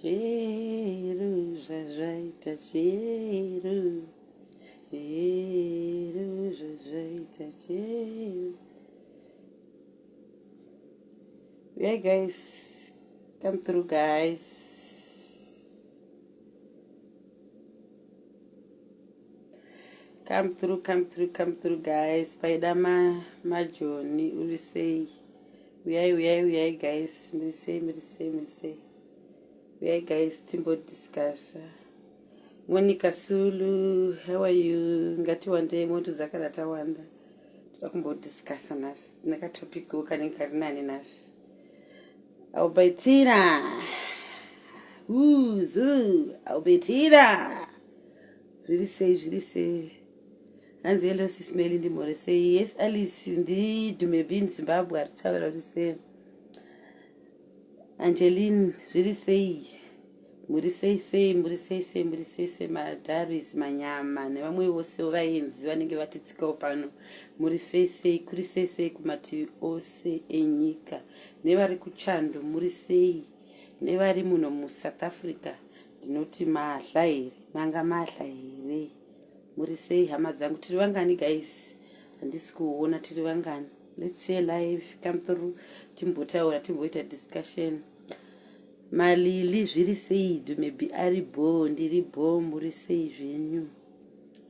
Cheiro, zvaita cheiro. Cheiro, zvaita cheiro. Yeah, guys, come through, guys. Come through, guys. Spider Majoni, will say, we are, guys. We say. We are, guys. Timbo discuss. Monica Sulu, how are you? Ngati one day, moto zakarata wanda. Tukumbo discuss nas. Naka topic ukani karinani nas. Albertina. Albertina. Really say. Anzelo SIS MELLY ndi more say yes Alice ndi dumebi in Zimbabwe atawala say Angeline really say muri say madaris manyama nevamwe vose vaenzi vanenge vatitsikawo pano muri say kuri say kumati ose enyika nevari kuchando muri say nevari muno mu South Africa ndinoti mahla here manga mahla here muri say hama dzangu tiri vangani guys handisi kuona tiri vangani. Let's share live, come through, timboita discussion. Malili zviri sei maybe aribo ndiribo muri sei zvenyu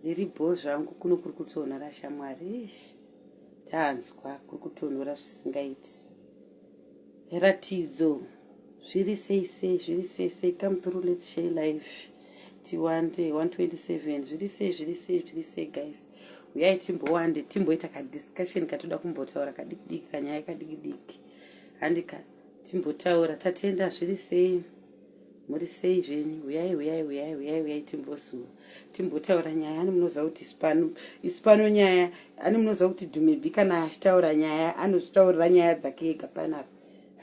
ndiribo zvangu kuno kuri kutonhora shamwari tanzwa kuri kutonhora zvisingaiti ratidzo zviri sei come through, let's share live. Tiwande 127 zviri sei guys, uyai timbowande timboita ka discussion katoda kumbotaura kadiki kanyaya kadiki handika timbotaura tatenda zviri sei muri sei zvenyu uyai timbotaura nyaya. Ani munoza kuti ispano nyaya, ani munoza kuti dumebi kana achitaura nyaya anotaurira nyaya dzake ega panapa.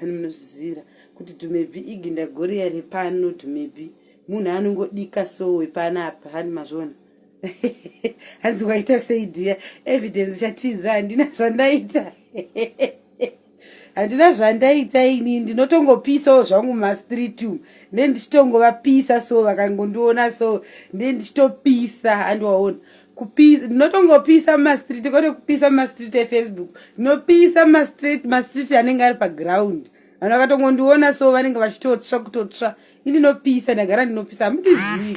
Ani munozvizira kuti dumebi iginda goriya repano dumebi munhu anongodika sowe panapa hani mazvona. Hanzi waita sei dia evidence chatiza handina zvandaita ini ndinotongopisawo zvangu mastreet umu ndichitongovapisa so vakangondiona so ndichitopisa handiwaona kupisa ndinotongopisa mastreet kwete kupisa mastreet eFacebook ndinopisa mastreet anenge ari paground vanhu vakatongondiona so vanenge vachitotsva ndinopisa ndagara ndinopisa hamutizivi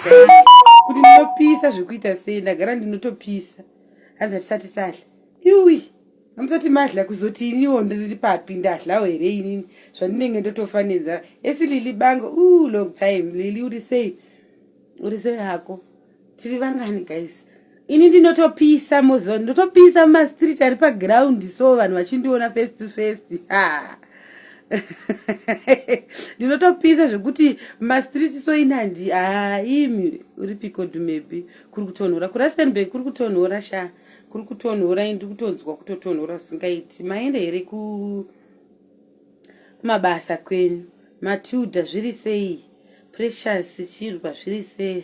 kuti ndinopisa zvekuita sei ndagara ndinotopisa hanzi hatisati tadla iwi hamusati madla kuzoti iniwo ndiri papi ndadlawo here inini zvandinenge ndotofanidza esi Lili bango long time Lili uri sei hako tiri vangani guys ini ndinotopisa mozoni ndotopisa mastreet ari paground so vanhu vachindiona face to face ndinotopisa zvekuti mastreet so inandi imi uri piko dumebi kuri kutonhora kuRustenburg kuri kutonhora kuri kutonhora indi kutonzwa kutotonhora usingaiti maende here kumabasa kwenyu. Matilda zviri sei Precious chirwa zviri sei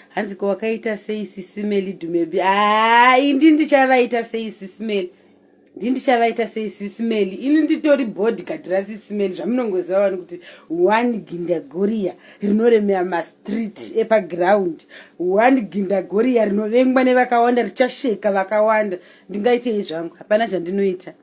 hanzi ko wakaita sei SIS MELLY dumebi indi ndichavaita sei SIS MELLY ndichavaita sei SIS MELLY ini nditori bodyguard raSIS MELLY zvamunongoziva vanhu kuti one gindagoria rinoremera mastreet epaground, one gindagoria rinovengwa nevakawanda richasheka vakawanda. Ndingaitei zvangu hapana zvandinoita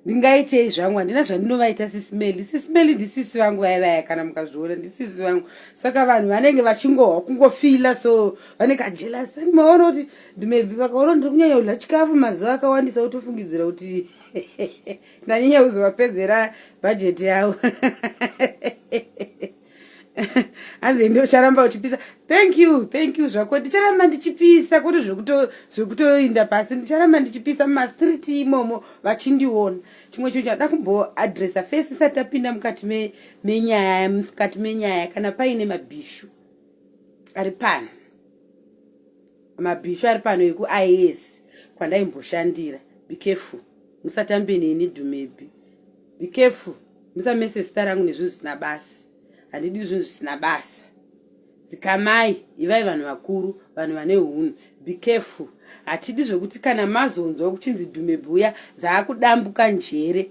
ndingaitei zvangu handina zvandinovaita SIS MELLY ndisisi vangu vaya kana mukazviona ndisisi vangu saka vanhu vanenge vachingohwa kungofila so vanenge ajelasi maona kuti dumebi vakaona ndiri kunyanya kudya chikafu mazuva akawandisa utofungidzira kuti ndanyanya kuzovapedzera bhajeti yavo. Hanzi ndio charamba uchipisa. Thank you zvako ndicharamba ndichipisa kuti zvekutoinda pasi ndicharamba ndichipisa mastreet imomo vachindiona. Chimwe chinhu chada kumbo addressa face satapinda mukati menyaya kana paine mabhishu ari pano. Mabhishu ari pano yeku IS kwandaimboshandira. Be careful. Musatambe neni dumebi. Be careful. Musamese star rangu nezvinhu zvisina basa. Handidi zvinhu zvisina basa. Zikamai ivai vanhu vakuru, vanhu vane hunhu. Be careful. Hatidi zvokuti kana mazonzwa kuchinzi dumebuya zaakudambuka njere.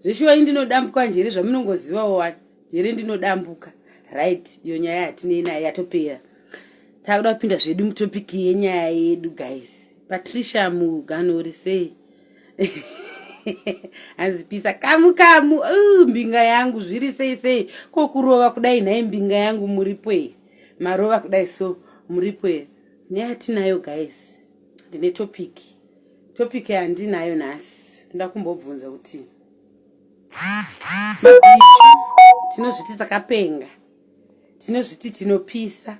Zveshuwa ndinodambuka njere zvamunongoziva wani. Njere ndinodambuka. right, iyo nyaya yatinei nayo yatopera. Takuda kupinda zvedu mutopiki yenyaya yedu guys. Patricia Muganori sei anzipisa kamu mbinga yangu zviri sei kokurova kudai nhai mbinga yangu muripo marova kudai so muripo nyaya tinayo guys. Ndine topic yandinayo nhasi ndoda kumbobvunza kuti tinozviti takapenga, tinozviti tinopisa,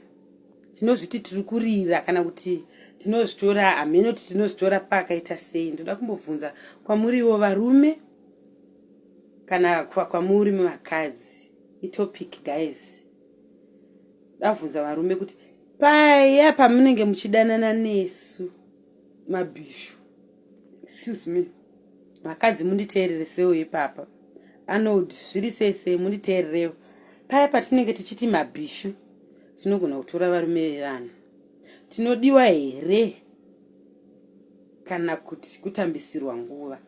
tinozviti tiri kurira kana kuti tinozvitora hamenoti tinozvitora pakaita sei. Ndoda kumbobvunza kwamuriwo varume kana kwamuri vakadzi itopic guys. Ndabvunza varume kuti paya pamunenge muchidanana nesu mabhishu, excuse me, vakadzi munditeerere sewo ipapa anodi zviri sei munditeererewo. Paya patinenge tichiti mabhishu tinogona kutora varume vevanhu, tinodiwa here kana kuti kutambisirwa nguva.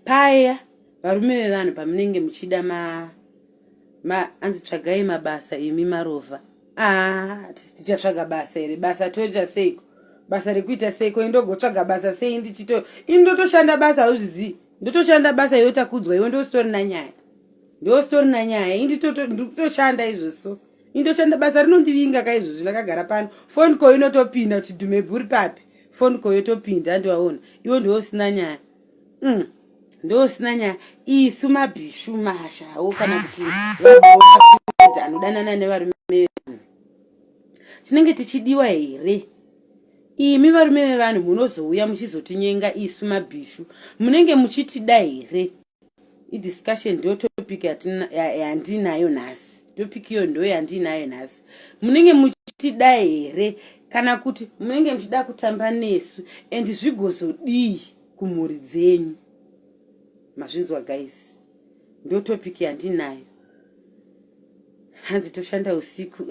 Paya varume vevanhu pamunenge muchida anzi tsvagai mabasa imi marova. Tichatsvaga basa here? Basa toita seiko? Basa rekuita seiko? Indogotsvaga basa sei ndichito indotoshanda basa auzvizivi? Ndotoshanda basa yotakudzwa iwe ndostori na nyaya inditoshanda izvoso. Indoshanda basa rinondivinga kaizvozvo ndakagara pano. Phone call inotopinda kuti Dumeburi papi. Phone call yotopinda ndiwaona. Iwe ndosina nyaya. Ndosina nyaya. Isu mabhishu mashawo kana kuti vaona anodanana nevarume. Tinenge tichidiwa here? Imi varume vevanhu munozouya muchizotinyenga isu mabhishu. Munenge muchitida here? Discussion ndio topic yandinayo nhasi. Topic iyo ndio yandinayo nhasi. Munenge muchitida here kana kuti munenge muchida kutamba nesu and zvigozodii kumhuri dzenyu. Mazvinzwa guys. Ndio topic yandinayo. Hanzi toshanda usiku.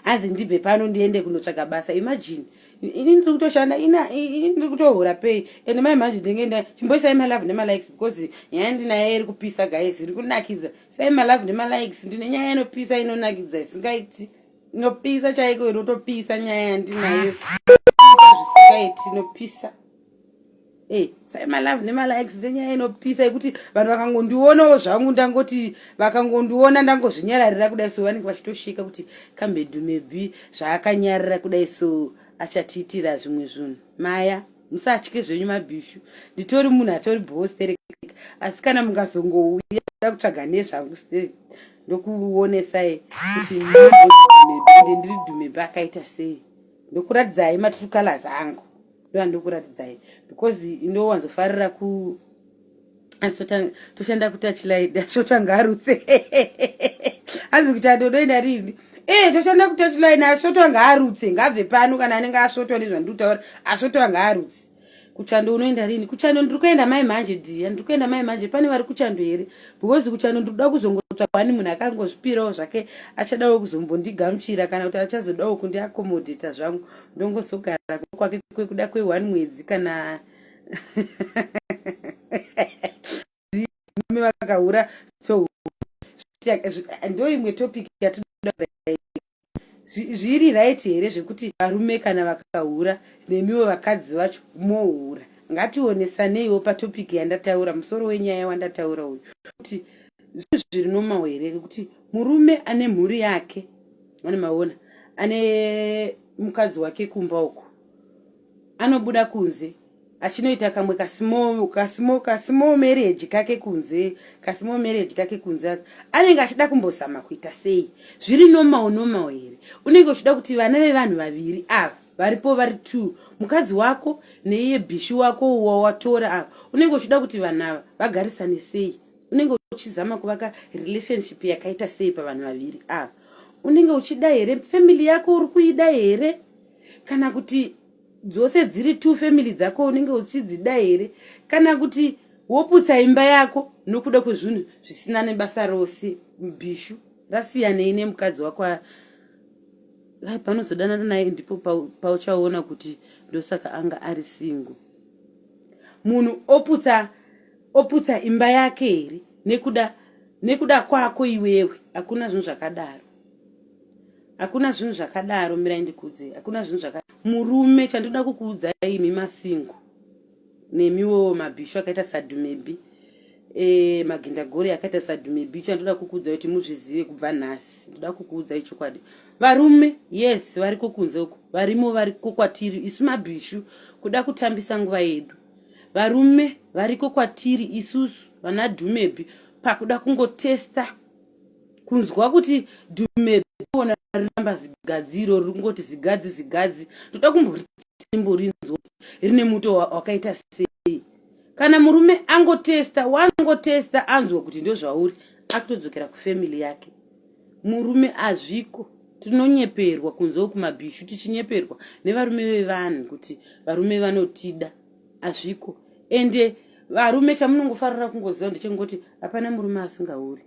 Hanzi ndibve pano ndiende kunotsvaga basa. Imagine. Ini ndiri kutoshanda ndiri kutohura pay. And my imagine ndingenda chimboisa my love nema likes because nyaya ndinayo iri kupisa guys. Iri kunakidza. Sai my love nema likes ndine nyaya inopisa inonakidza. Isingaiti inopisa chaiko inotopisa nyaya ndinayo. Isingaiti inopisa. Sai my love nema likes ndenya inopisa ikuti vanhu vakangondiona zvangu ndangoti vakangondiona ndangozvinyararira kudai so vanenge vachitoshika kuti kambe Dumebi zvaakanyarira kudai so achatiitira zvimwe zvinhu. Maya musatye zvenyu mabhishu. Nditori munhu atori boss tereka asi kana mungazongouya kutsvaga nezvangu stere ndokuonesai kuti ndiri Dumebi akaita sei. Ndokuratidzai matrue colors angu. Ndokuratidzai because inowanzofarira ku toshanda kutachlight shotangarutse hanzi kuti adodoenda rini toshanda kutachlight ashotwa ngaarutse ngabve pano kana anenge ashotwa nezvandutaura ashotwa ngaarutse. Kuchando unoenda rini? Kuchando ndiri kuenda mai manje dia ndiri kuenda mai manje. Pane vari kuchando here? Because kuchando ndiri kuda kuzongotsvaka wani munhu akangozvipirawo zvake achadawo kuzombondigamuchira kana kuti achazodawo kundiakomodheta zvangu ndongozogara kwake kwekuda kwe1 mwedzi kana vakahura. So ndo imwe topic yatinoda zviri right here zvekuti varume kana vakahura nemiwo vakadzi vacho mohura. Ngationesaneiwo patopic yandataura musoro wenyaya wandataura uyu kuti zviri normal here kuti murume ane mhuri yake vane maona ane mukadzi wake kumba uko anobuda kunze achinoita kamwe kasimo marriage kake kunze anenge achida kumbozama kuita sei. Zviri normal here? Unenge uchida kuti vana vevanhu vaviri ava varipo vari 2 mukadzi wako neiye bhishu wako wawatora ava unenge uchida kuti vanhu vagarisane sei? Unenge uchizama kuvaka relationship yakaita sei pavanhu vaviri ava? Unenge uchida here? Family yako uri kuida here? Kana kuti dzose dziri 2 family dzako unenge uchidzida here? Kana kuti woputsa imba yako nokuda kwezvinhu zvisina nebasa rose mbishu rasiyanei nemukadzi wako panozodana naye ndipo pauchaona kuti ndosaka anga ari single. Munhu oputsa imba yake here nekuda kwako iwewe? Hakuna zvinhu zvakadaro. Hakuna zvinhu zvakadaro mirai ndikudze. Hakuna zvinhu zvakadaro. Murume chandoda kukuudzai imi masingo. Nemiwo mabhishu akaita sadhumebi. Magindagori akaita sadhumebi. Chandoda kukuudzai kuti muzvizive kubva nhasi. Ndoda kukuudzai chokwadi. Varume, yes, variko kunze uko. Varimo variko kwatiri isu mabhishu kuda kutambisa nguva yedu. Varume variko kwatiri isusu vana dhumebi pakuda kungotesta kunzwa kuti dhumebi ona ramba zigadziro ringoti zigadzi ndoda kumborinzwa rine muto wakaita sei. Kana murume wangotesta anzwa kuti ndo zvauri akutodzokera kufamily yake. Murume azviko. Tinonyeperwa kunze kumabhishu tichinyeperwa nevarume vevanhu kuti varume vanotida azviko. Ende varume chamunongofarira kungoziva ndechengoti hapana murume asingauri.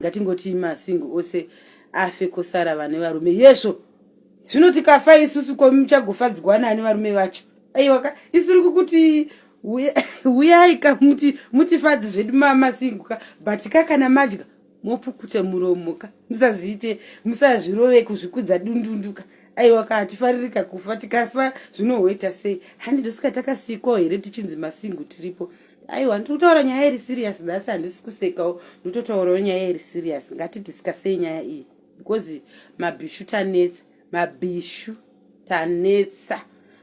Ngatingoti masingo ose afe kosara vane varume yezvo. Zvino tikafa isusu muchagofadzwa nani varume vacho. Aiwa isiri kukuti uyai mutifadzi zvedu masingo but kana madya mopukuta muromo musazvirove kuzvikudza dundunduka. Aiwa hatifaririka kufa tikafa zvinohoita sei. Hani ndosika takasikwa here tichinzi masingo tiripo. Aiwa ndinotaura nyaya iri serious nhasi handisi kusekawo ndototaurawo nyaya iri serious. Ngatidiscussei nyaya iyi because mabhishu tanetsa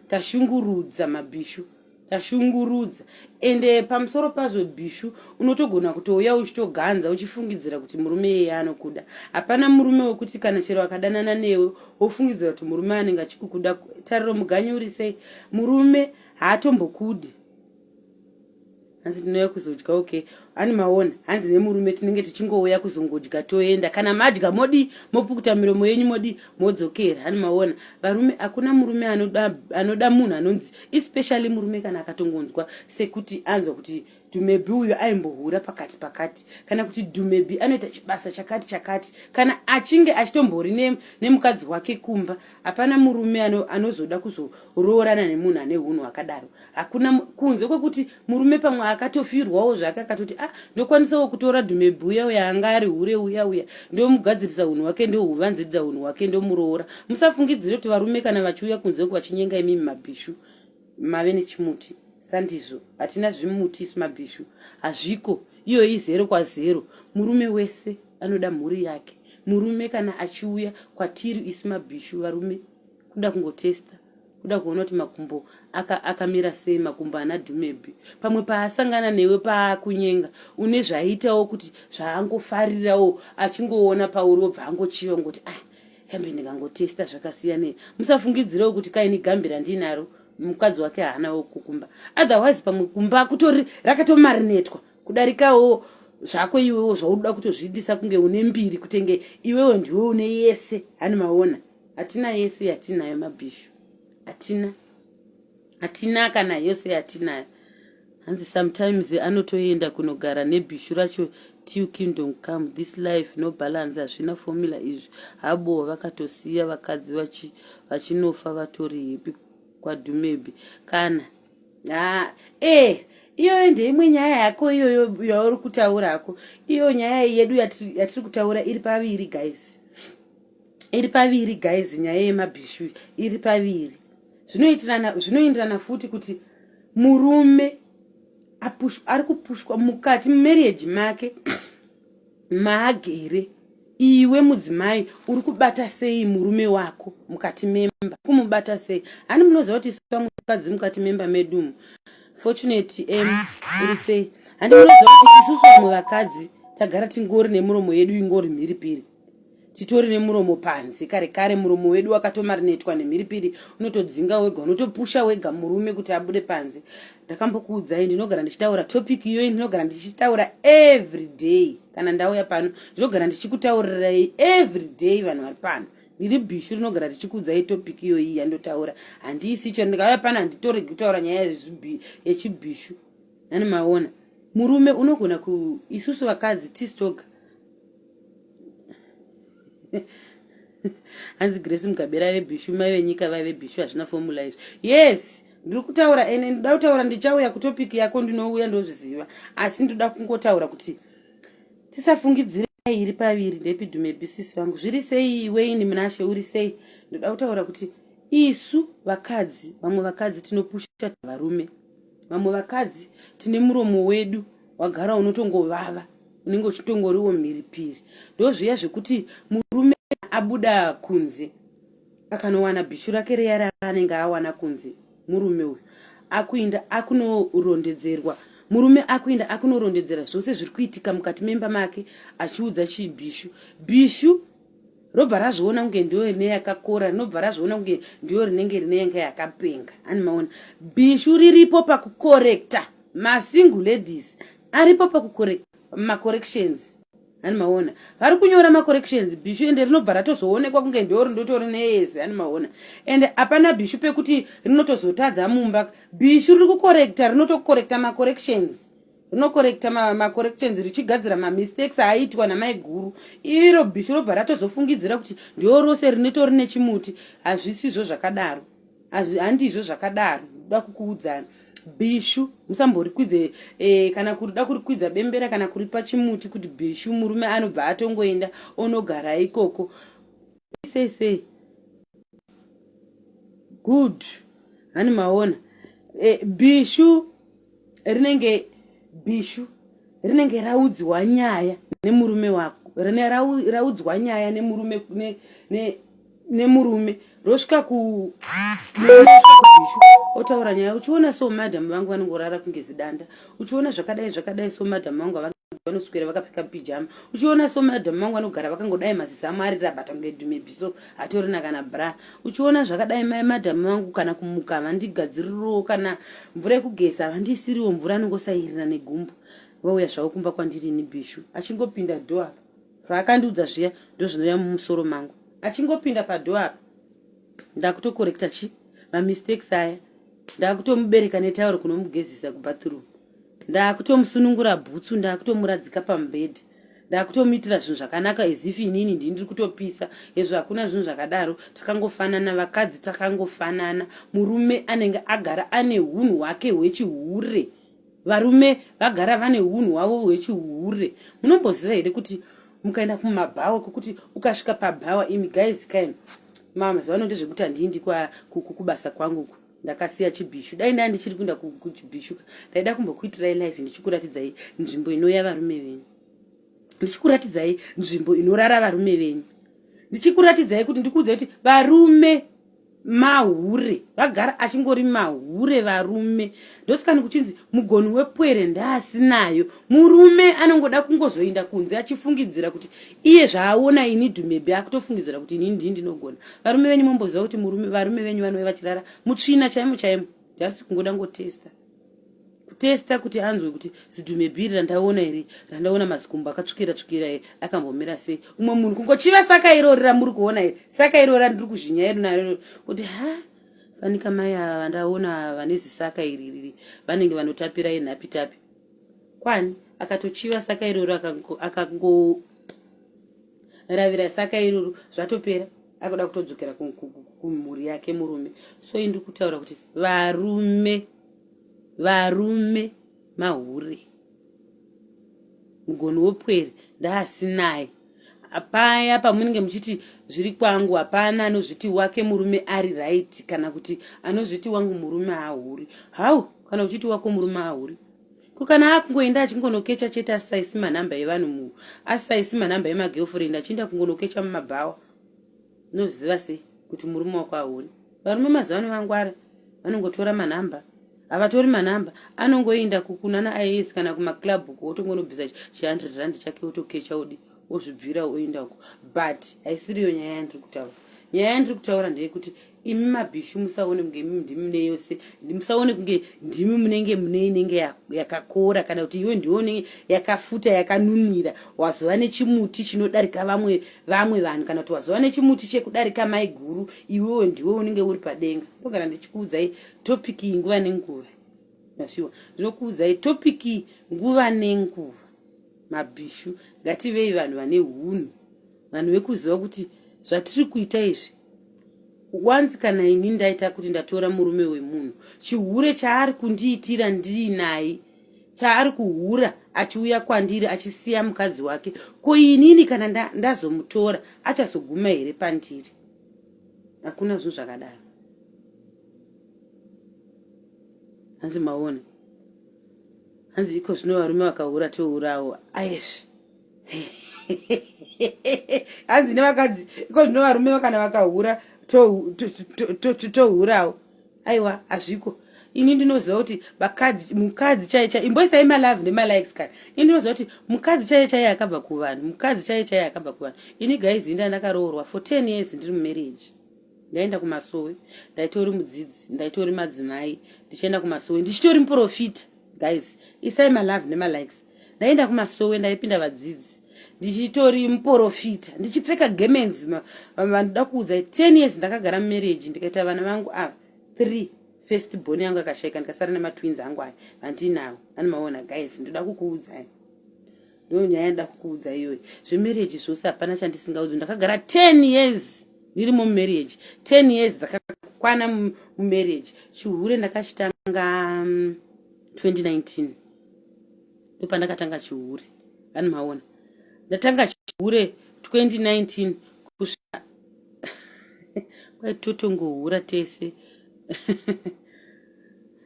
tashungurudza mabhishu tashungurudza. Ende pamusoro pazvo bhishu unotogona kutouya uchitoganza uchifungidzira kuti murume yeye anokuda. Hapana murume wekuti kana chero akadanana newe wofungidzira kuti murume anenge achikukuda. Tariro muganyi uri sei murume haatombokudi. Hanzi tinouya kuzodya okay ani maona hanzi nemurume tinenge tichingouya kuzongodya toenda kana madya modi mopukuta miromo yenyu modi modzokera hani maona. Varume hakuna murume anoda munhu anonzi especially murume kana akatongonzwa sekuti anzwa kuti dhumebi uyu aimbohura pakati kana kuti dhumebi anoita chibasa chakati kana achinge achitombori nemukadzi wake kumba. Hapana murume anozoda kuzoroorana nemunhu ane hunhu hwakadaro. Hakuna kunze kwekuti murume pamwe akatofirwawo zvake akatoti ndokwanisawo kutora dhumebi uya anga ari hure uya ndomugadzirisa hunhu hwake ndohuvanziridza hunhu hwake ndomuroora. Musafungidzire kuti varume kana vachiuya kunze vachinyenga imimi mabhishu mave nechimuti. Sandizvo hatina zvimuti isu mabhishu hazviko. Iyo izero kwazero. Murume wese anoda mhuri yake. Murume kana achiuya kwatiri isu mabhishu varume kuda kungotesta kuda kuona kuti makumbo akamira sei makumbo ana dhumebi. Pamwe paasangana newe paakunyenga une zvaitawo kuti zvaangofarirawo achingoona pauri wobva angochiva ngoti kambe ndingangotesta zvakasiyana. Musafungidzirewo kuti kaini gambira ndinaro mukadzi wake haanawo kukumba. Otherwise pamwe kumba kutori rakatomarinetwa kudarikawo zvako iwewo zvauda kutozvidisa kunge une mbiri kutenge iwewo ndiwe une yese hani maona. Hatina yese yatinayo mabhishu. Hatina kana yose yatinayo. Hanzi sometimes anotoenda kunogara nebhishu racho till kingdom come. This life no balance hazvina formula izvi. Habo vakatosiya vakadzi vachinofa vatori happy kwadhumebi kana iyo ndeimwe nyaya yako iyoyo yauri kutaurako. Iyo nyaya yedu yatiri kutaura iri paviri guys. Nyaya yemabhishu iri paviri. Zvinoenderana futi kuti murume ari kupushwa mukati marriage make maagere. Iwe mudzimai uri kubata sei murume wako mukati memba kumubata sei. Hani munoziva kuti isu mukadzi mukati memba medu fortunate uri sei. Hani munoziva kuti isusu vamwe vakadzi tagara tingori nemuromo yedu ingori mhiripiri. Titori nemuromo panzi kare muromo wedu wakatomarinetwa nemhiripiri. Unotodzinga wega unotopusha wega murume kuti abude panzi. Ndakambokuudzai ndinogara ndichitaura topic iyoyi ndinogara ndichitaura every day. Kana ndauya pano ndinogara ndichikutaurirai every day vanhu vari pano. Ndiri bhishu rinogara ndichikuudzai topic iyoyi yandotaura. Handisi icho ndikauya pano handitoregi kutaura nyaya yechibhishu. Hani maona. Murume unogona isusu vakadzi tistoga. Hanzi Grace Mugabera vebhishu mai venyika vavebhishu hazvina formula izvi. Yes, ndiri kutaura ene ndoda kutaura ndichauya kutopiki yako ndinouya ndozviziva. Asi ndoda kungotaura kuti tisafungidzire iri paviri ndepidhume bisisi vangu zviri sei iwe ini munashe uri sei ndoda kutaura kuti isu vakadzi vamwe vakadzi tinopusha varume vamwe vakadzi tine muromo wedu wagara unotongovava unenge uchitongoriwo mhiripiri ndozviya zvekuti murume abuda kunze akanowana bhishu rake reya raanenge awana kunze murume uyu akuinda akunorondedzerwa murume akuinda akunorondedzera zvose zviri kuitika mukati memba make achiudza bhishu robva razviona kunge ndiyo rine yakakora rinobva razviona kunge ndiyo rinenge rine yanga yakapenga ani maona bhishu riripo pakukorekta masingle ladies aripo pakukorekta macorrections ani maona vari kunyora macorrections bhishu ende rinobva ratozoonekwa kunge ndiyo rindotori neyese ani maona ende hapana bhishu pekuti rinotozotadza mumba bhishu riri kukorekta rinotokorekta macorrections rinokorekta macorrections richigadzira mamistakes aiitwa namaiguru iro bhishu robva ratozofungidzira kuti ndiyo rose rinotori nechimuti hazvisizvo zvakadaro handizvo zvakadaro da kukuudzana bhishu musamborikwidze kana kurida kurikwidza bembera kana kuripa chimuti kuti bhishu murume anobva atongoenda onogara ikoko sei good hani maona bhishu rinenge raudzwa nyaya nemurume wako raudzwa nyaya nemurume rosvika bhishu otaura nyaya uchiona so madhamu vangu vanongorara kunge zidanda uchiona zvakadai so madhamu vangu vanoswera vakapfeka pijama uchiona so madhamu vangu vanogara vakangodai mazisamu ari rabata kunge dhumebhiso hatorina kana bra uchiona zvakadai madhamu vangu kana kumuka havandigadziriro kana mvura yekugesa havandisiriwo mvura anongosayirira negumbo vauya zvavo kumba kwandiri nibhishu achingopinda dho apa zvaakandiudza zviya ndozvinoya mumusoro mangu achingopinda padho apa ndakutokorekta chi mamistakes aya ndakutomubereka netauro kunomugezisa kubathroom ndakutomusunungura bhutsu ndakutomuradzika pamubhedhi ndakutomuitira zvinhu zvakanaka ezifi inini ndiri kutopisa ezvo hakuna zvinhu zvakadaro takangofanana vakadzi takangofanana murume anenge agara ane hunhu hwake hwechihure varume vagara vane hunhu hwavo hwechihure munomboziva here kuti mukaenda kumabhawa kokuti ukasvika pabhawa imi guys kaini mazuva ndezvekuti handindi kubasa kwangu ndakasiya chibhishu dai ndanga ndichiri kuenda kuchibhishuka ndaida kumbokuitirai live ndichikuratidzai nzvimbo inoya varume venyu ndichikuratidzai nzvimbo inorara varume venyu ndichikuratidzai kuti ndikuudza kuti varume mahure vagara achingori mahure varume ndosikani kuchinzi mugoni wepwere ndaasinayo murume anongoda kungozoinda kunze achifungidzira kuti iye zvaaona ini dhumebhe akutofungidzira kuti inini ndii ndinogona varume venyu momboziva kuti varume venyu vanouya vachirara mutsvina chaimo jasi kungoda kutesta kuti anzwe kuti zidhumebhiri randaona iri randaona mazikumbo akatsvukira akambomira sei umwe munhu kungochiva saka irori ramuri kuona iri saka irori randiri kuzvinyaya naro kuti fanika mai ava vandaona vane zisaka iriri vanenge vanotapira inhapitapi kwani akatochiva saka irori akangoravira saka iroro zvatopera akuda kutodzokera kumhuri yake murume so indiri kutaura kuti varume mahure mugoni wopwere ndaasinaye apaya pamunenge muchiti zviri kwangu hapana anozviti wake murume ari right kana kuti anozviti wangu murume haahuri hau kana uchiti wako murume haahuri kana akungoenda achingonokecha chete asaisi manhamba evanhu asaisi manhamba emagirlfriend achienda kungonokecha mumabhawa noziva sei kuti murume wako haahuri varume mazano vangwara vanongotora manhamba havatori manhamba anongoenda kukunana IS kana kumaclub otongonobvisa chi100 rand chake otokecha ozvibvira oenda uko but haisiriyo nyaya yandiri kutaura nyaya yandiri kutaura ndeyekuti imi mabhishu musaone kunge imi ndimi mune yose musaone kunge ndimi munenge mune inenge yakakora kana kuti iwe ndione yakafuta yakanunira wazova nechimuti chinodarika vamwe vanhu kana kuti wazova nechimuti chekudarika maiguru iwewe ndiwe unenge uri padenga ndogara ndichikuudzai topiki nguva nenguva masiwa ndinokuudzai topiki nguva nenguva mabhishu ngativei vanhu vane hunhu vanhu vekuziva kuti zvatiri kuita izvi once kana ini ndaita kuti ndatora murume wemunhu chihure chaari kundiitira ndiinaye chaari kuhura achiuya kwandiri achisiya mukadzi wake, ko inini kana ndazomutora achazoguma here pandiri? Hakuna zvinhu zvakadaro. Hanzi maona, hanzi iko zvino varume vakahura tohurawo aizvi. Hanzi nevakadzi iko zvino varume kana vakahura tohurawo. Aiwa, hazviko. Ini ndinoziva kuti mukadzi chaiye imboisai malove nemalikes kana. Ini ndinoziva kuti mukadzi chaiye akabva kuvanhu, mukadzi chaiye akabva kuvanhu. Ini guys ndakaroorwa for 10 years ndiri mumarriage. Ndaenda kumasowe, ndaitori mudzidzi, ndaitori madzimai, ndichienda kumasowe, ndichitori muprofita. Guys, isai malove nemalikes. Ndaenda kumasowe, ndaipinda vadzidzi, ndichitori muprofita, ndichipfeka gemens. Vandoda kuudzai 10 years ndakagara mumarriage, ndikaita vana vangu 3. First born yangu akashaika, ndikasara nematwins angu aya andinawo. Maona guys, ndoda kukuudzai. Ndo nyaya ndoda kukuudzai iyoyo. Zvemarriage zvose hapana chandisingaudzi. Ndakagara 10 years ndiri mumarriage. 10 years dzakakwana mumarriage. Chihure ndakachitanga 2019. Ndipo ndakatanga chihure. Maona. Ndatanga chihure 2019 kusvika kwaitotongohura tese.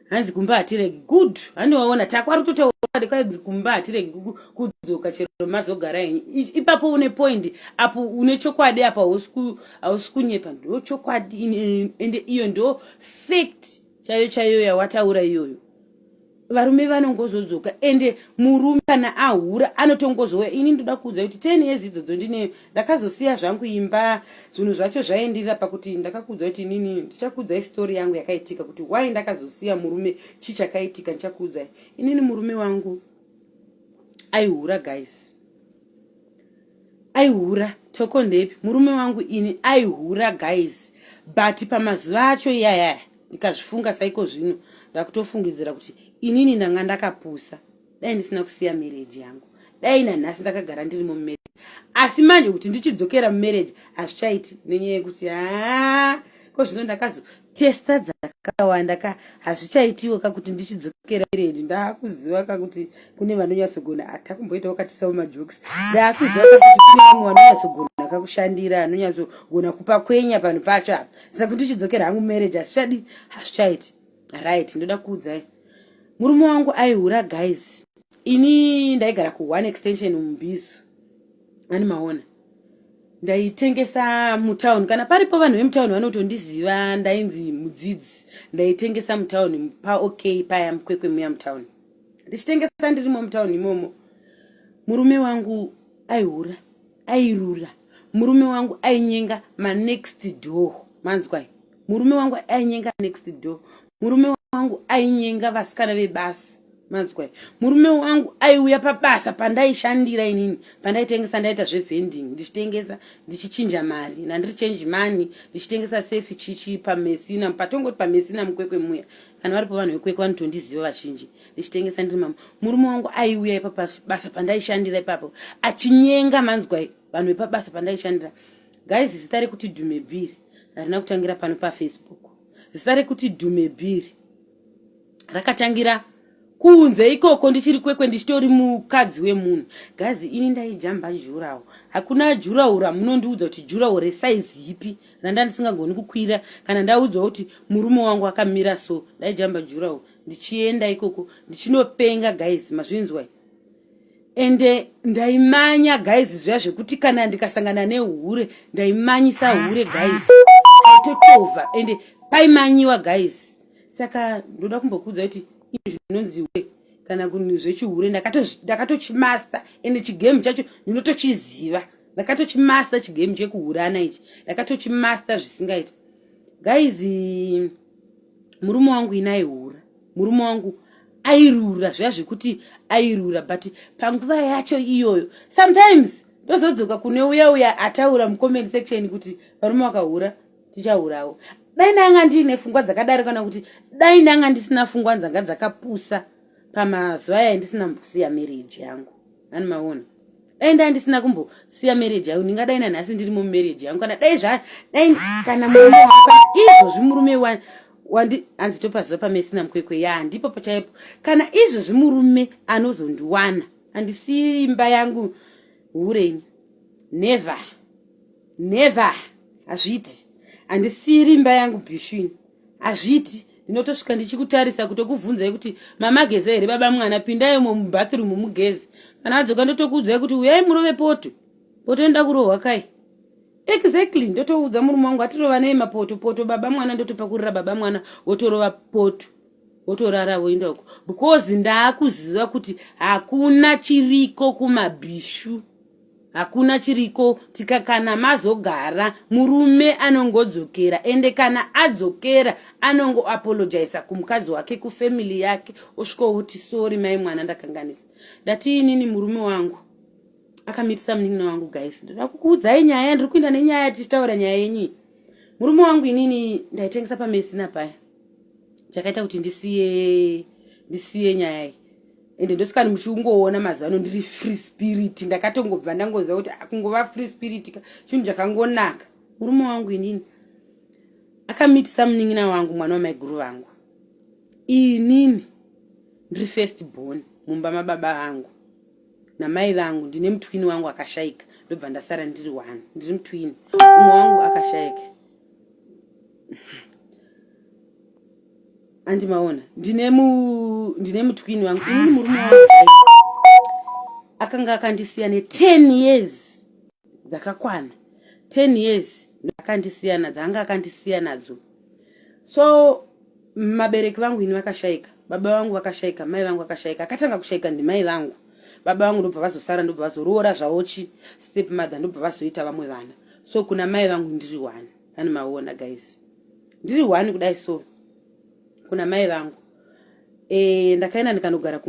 Hanzi kumba hatiregi good. Hani waona takwari totaura kwaidzi kumba hatiregi kudzoka chero mazogara yenyu. Ipapo une point apo une chokwadi apa hausi kunyepa. Ndo chokwadi ende iyo ndo fact chayo yawataura iyoyo. Varume vanongozodzoka ende murume kana ahura anotongozouya. Ini ndoda kuudza kuti 10 years idzodzo ndine ndakazosiya zvangu imba, zvinhu zvacho zvaendirira pakuti ndakakuudza kuti inini ndichakuudzai story yangu yakaitika kuti why ndakazosiya murume chichakaitika. Ndichakuudzai inini murume wangu aihura guys, aihura toko ndepi. Murume wangu ini aihura guys, but pamazuva acho yaya ndikazvifunga saiko zvino ndakutofungidzira kuti inini ndanga ndakapusa. Dai ndisina kusiya marriage yangu, dai nanhasi ndakagara ndiri mumarriage. Asi manje kuti ndichidzokera mumarriage hazvichaiti, nenyaya yekuti ko zvino ndakazotesta dzakawanda hazvichaitiwo kakuti ndichidzokera marriage. Ndakuziva kakuti kune vanonyatsogona atakumboita wakatisawo majokes. Ndakuziva kakuti kune vamwe vanonyatsogona kakushandira, anonyatsogona kupa kwenya panhu pacho apa. Saka kuti ndichidzokera hangu marriage hazvichaiti. Right, ndoda kuudzai murume wangu aihura guys. Ini ndaigara ku1 extension mumbizo. Maona. Ndaitengesa mutown, kana paripo vanhu vemutown vanotondiziva ndainzi mudzidzi. Ndaitengesa mutown pa okay paya mukwekwe muya mutown. Ndichitengesa ndiri mutown imomo. Murume wangu aihura, airura. Murume wangu ainyenga next door. Manzwai. Murume wangu ainyenga next door. Murume wangu ainyenga vasikana vebasa. Manzwai. Murume wangu aiuya pabasa pandaishandira inini, pandaitengesa ndaita zvevending, ndichitengesa ndichichinja mari, nandiri change money, ndichitengesa safe chichi pamesina, patongoti pamesina mukwekwe muya. Kana varipo vanhu vekwekwe vanotondiziva vazhinji. Ndichitengesa ndiri mama. Murume wangu aiuya pabasa pandaishandira ipapo achinyenga. Manzwai. Vanhu vepabasa pandaishandira. Guys, zita rekuti Dhumebhiri harina kutangira pano paFacebook. Zita rekuti Dhumebhiri rakatangira kunze ikoko ndichiri kwekwe ndichitori mukadzi wemunhu. Gazi ini ndaijamba jurawo. Hakuna jurawo ramunondiudza kuti jurawo resize ipi randandisingagoni kukwira kana ndaudzwa kuti murume wangu akamira so. Ndaijamba jurawo ndichienda ikoko ndichinopenga guys, mazvinzwai. Ende ndaimanya guys zviya zvekuti kana ndikasangana nehure ndaimanyisa hure guys. Totova ende paimanyiwa guys. Saka ndoda kumbokuudza kuti izvi zvinonzi hure kana kunhu zvechihure ndakatochimaster ende chigame chacho ndinotochiziva. Ndakatochimaster chigame chekuhurana ichi. Ndakatochimaster zvisingaiti. Guys, murume wangu inaihura. Murume wangu airura zviya zvekuti airura, but panguva yacho iyoyo sometimes ndozodzoka kune uya ataura mucomment section kuti varume vakahura tichahurawo. Dai ndanga ndine pfungwa dzakadaro kana kuti dai ndanga ndisina pfungwa dzanga dzakapusa pamazuva aya ndisina kusiya marriage yangu. Maona. Dai ndanga ndisina kumbosiya marriage yangu ndingadai nanhasi ndiri mumarriage yangu kana dai kana murume wangu kana izvozvi murume wandi anzi topaziva pamesina mukwekwe ya ndipo pachaipo kana izvozvi murume anozondiwana handisi imba yangu ureni never hazviti handisiri imba yangu bhishwini hazviti ndinotosvika ndichikutarisa kutokubvunzai kuti mamageza here baba mwana pindai mubathroom mugezi kana adzoka ndotokuudzai kuti uyai murove poto enda kurohwa kai exactly ndotoudza murume wangu atirova nei mapoto baba mwana ndotopakurira baba mwana wotorova poto wotorara woenda uko because ndaakuziva kuti hakuna chiriko kumabhishu hakuna chiriko tikakana mazogara murume anongodzokera ende kana adzokera anongo apologize kumukadzi wake kufamily yake osvika kuti sorry mai mwana ndakanganisa ndati inini murume wangu akamitisa munin'ina wangu guys ndoda kukuudzai nyaya ndiri kuenda nenyaya tichitaura nyaya yenyu murume wangu inini ndaitengesa pamesina paya chakaita kuti ndisiye nyaya ende ndosikani muchiungoona mazano ndiri free spirit ndakatongobva ndangoziva kuti akungova free spirit chinhu chakangonaka murume wangu inini akamitisa munin'ina wangu mwana wamaiguru vangu inini ndiri first born mumba mababa vangu namai vangu ndine mutwini wangu akashaika ndobva ndasara ndiri one ndiri mutwini umwe wangu akashaika andimaona ndine mutwini wangu ini murume wangu akanga akandisiya ne10 years dzakakwana 10 years akandisiyana dzanga akandisiya nadzo so mabereki vangu ini vakashaika baba vangu vakashaika mai vangu vakashaika akatanga kushaika ndimai vangu baba vangu ndobva vazosara ndobva vazoroora zvavochi step mother ndobva vazoita vamwe vana so kuna mai vangu ndiri one ani maona guys ndiri one kudai so kuna mai vangu ndakaenda ndikanogara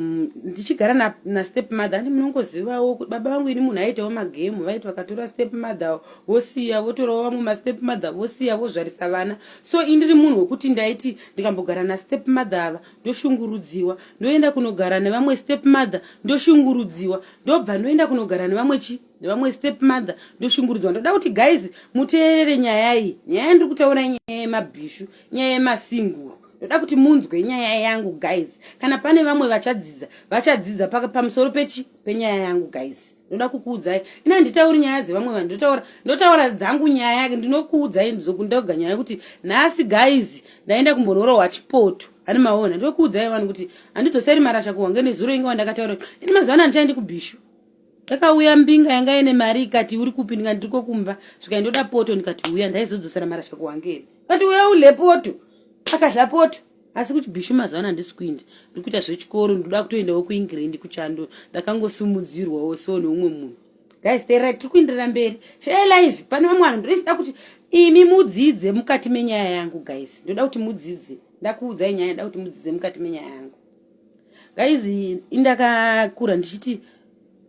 ndichigara na step mother ndi munongozivawo baba vangu ini munhu aitawo magemu vaiti vakatora step mother vosiya votorawo vamwe mastep mother vosiya vozvarisa vana so indiri munhu wekuti ndaiti ndikambogara na step mother ava ndoshungurudziwa ndoenda kunogara nevamwe step mother ndoshungurudziwa ndobva ndoenda kunogara nevamwe step mother ndoshungurudziwa ndoda kuti guys muteerere nyaya iyi nyaya ndiri kutaura nyaya yemabhishu nyaya yemasinguru ndoda kuti munzwe nyaya yangu guys kana pane vamwe vachadzidza pamusoro penyaya yangu guys ndoda kukuudzai ina nditauri nyaya dzevamwe vanhu ndotaura dzangu nyaya ndinokuudzai ndizokundoga nyaya kuti nhasi guys ndaenda kumbonorohwa chipoto ani maona ndokuudzai vanhu kuti handidzoseri marasha kuhwange nezuro inge wandakataura ini mazuva ndichaendi kubhishu takauya mbinga yanga ine mari ikati uri kupi ndikati ndiri kokumba svika ndoda poto ndikati uya ndaizodzosera marasha kuhwangeri kati uya ule poto akadla poto asi kuti bhishu mazuva handisi kuenda ndiri kuita zvechikoro ndoda kutoendawo kuengland kuchando ndakangosumudzirwawo so neumwe munhu guys tiri kuenderera mberi live pane vamwe vanhu ndinochida kuti imi mudzidze mukati menyaya yangu guys ndoda kuti mudzidze ndakuudzai nyaya ndoda kuti mudzidze mukati menyaya yangu guys indakakura ndichiti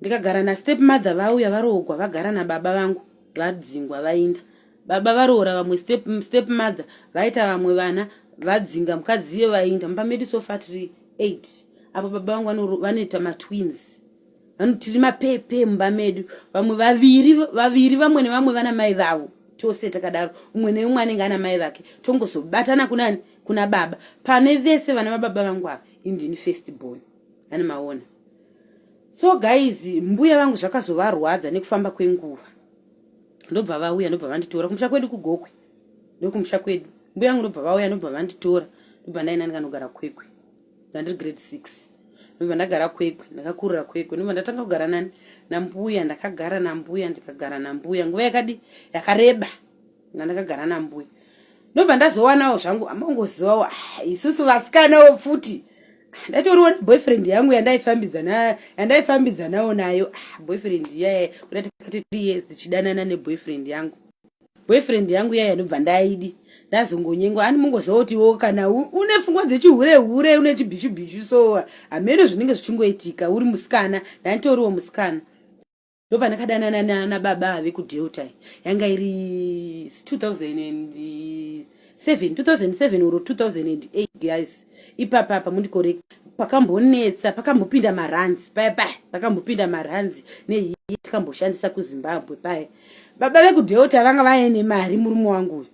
ndikagara na step mother vauya varogwa vagara nababa vangu vadzingwa vainda baba varoora vamwe step mother vaita vamwe vana vadzinga mukadziye vainda mumba medu sofa tiri 8 apo baba vangu vanoita matwins vanotiri mapepe mumba medu vamwe vaviri vamwe nevamwe vana mai vavo tose takadaro umwe neumwe anenge ana mai vake tongozobatana kunani kuna baba pane vese vana vababa vangu ava indini first born ani maona so guys mbuya vangu zvakazovarwadza nekufamba kwenguva ndobva vauya ndobva vanditora kumusha kwedu kugokwe ndokumusha kwedu mbuya vangu ndobva vauya ndobva vanditora ndobva ndaenda ndikanogara kwekwe ndandiri grade 6 ndobva ndagara kwekwe ndakakurira kwekwe ndobva ndatanga kugara nani nambuya ndakagara nambuya ndikagara nambuya nguva yakareba ndakagara nambuya ndobva ndazowanawo zvangu amangozivawo isusu vasikanawo futi ndatoriwo boyfriend yangu yandaifambidzanawo nayo boyfriend yaya kudati 3 years tichidanana neboyfriend yangu yaya ndobva ndaidi ndazongonyengwa ani mungozotiwo kana une pfungwa dzechihure une chibhishu so hameno zvinenge zvichingoitika uri musikana ndanditoriwo musikana ndobva ndakadanana nababa ave kudelta yanga iri 2007 or 2008 guys ipapa mundikoreka pakambonetsa pakambopinda maranzi pakambopinda maranzi netikamboshandisa kuZimbabwe paya baba vekudelta vanga vaine mari murume wangu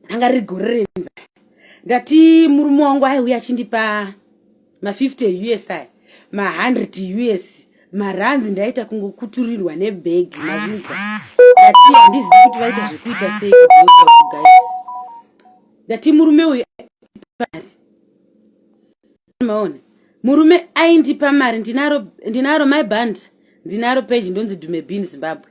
anga rigore renza ndati murume wangu aiuya achindipa ma50 US ma100 US maranzi ndaita kungokuturirwa nebhegi mazvinzwa ndati handizivi kuti vaita zvekuita sei guys ndati murume uyu mari maona murume aindipa mari ndinaro my band ndinaro page ndonzi Dume Bin Zimbabwe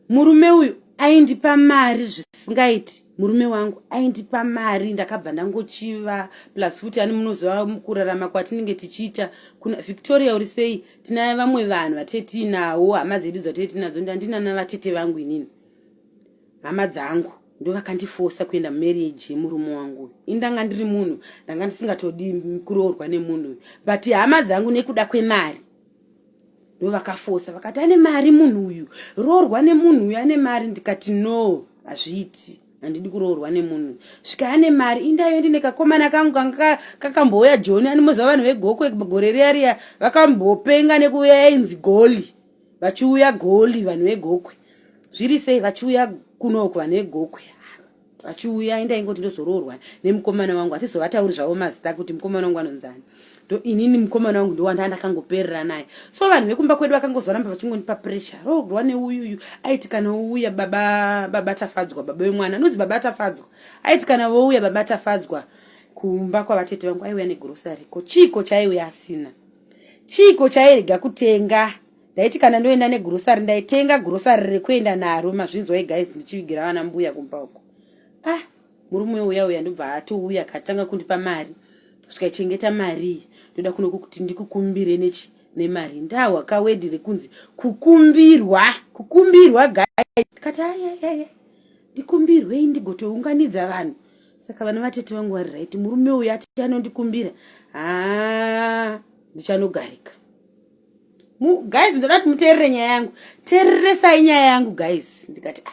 murume uyu aindipa mari zvisingaiti murume wangu aindipa mari ndakabva ndangochiva plus futi ani munoziva kurarama kwatinenge tichiita kuna Victoria uri sei tina vamwe vanhu vatetinawo hama dzedu dzatetinadzo ndandina navatete vangu inini hama dzangu ndo vakandifosa kuenda marriage yemurume wangu indanga ndiri munhu ndanga ndisingatodi kuroorwa nemunhu but hama dzangu nekuda kwemari ndo vakafosa vakati ane mari munhu uyu roorwa nemunhu uyu ane mari ndikati no azviiti handidi kuroorwa nemunhu svika ane mari indayo ndinekakomana kangu kakambouya John animoziva vanhu vegokwe gore riya vakambopenga nekuuya yainzi goli vachiuya goli vanhu vegokwe zviri sei vachiuya kunoko vanhu vegokwe vachiuya indaingoti ndozoroorwa nemukomana wangu hatizovatauri zvavo mazita kuti mukomana wangu anonzani ndo inini mukomana wangu ndowanda ndakangoperera naye so vanhu vekumba kwedu vakangozoramba vachingonipa pressure roorwa neuyuyu aiti kana uuya baba tafadzwa baba wemwana anonzi baba tafadzwa aiti kana vouya baba tafadzwa kumba kwavatete vangu aiuya negrosari ko chiko chaiuya asina chiko chairega kutenga ndaiti kana ndoenda negrosari ndaitenga grosari rekuenda naro mazvinzwa guys ndichivigira vana mbuya kumba uko murume uya ndobva atouya katanga kundipa mari zvikachichengeta mari ndoda kuno kuti ndikukumbire nemari ndawa kawedhi rekunzi kukumbirwa guys kati ndikumbirwe ndigotounganidza vanhu saka vana vatete vangu vari right murume uya ati anondikumbira ndichanogarika guys ndoda kuti muteerere nyaya yangu teereresai nyaya yangu guys ndikati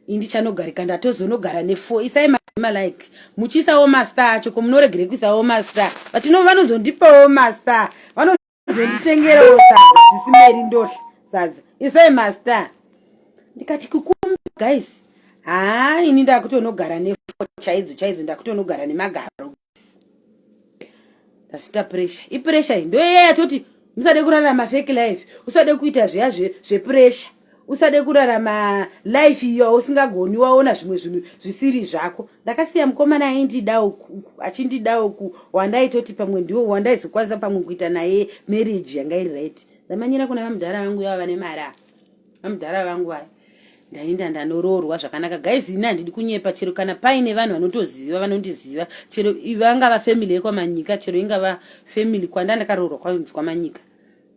indichanogarika ndatozonogara ne4 isai malike muchisawo master acho komunoregere kuisawo master vatino vanozondipawo master vanozonditengerawo sadza sisimeri ndohla sadza isai master ndikati kukumbi guys ini ndakutonogara ne4 chaidzo ndakutonogara nemagaro ndasvita pressure ipressure ndoyeye yatoti musade kurarama fake life usade kuita zviya zvepressure usade kurarama life iyo usingagoni waona zvimwe zvinhu zvisiri zvako ndakasiya mukomana achindidawo wandaitoti pamwe ndiwo wandaizokwanisa pamwe kuita naye marriage yanga iri right ndamanyira kuna vamudhara vangu yava vane mara vamudhara vangu aya ndainda ndanoroorwa zvakanaka guys ini handidi kunyepa chero kana paine vanhu vanotoziva vanondiziva chero vangava family yekwamanyika chero ingava family kwandandakaroorwa kwanzi kwamanyika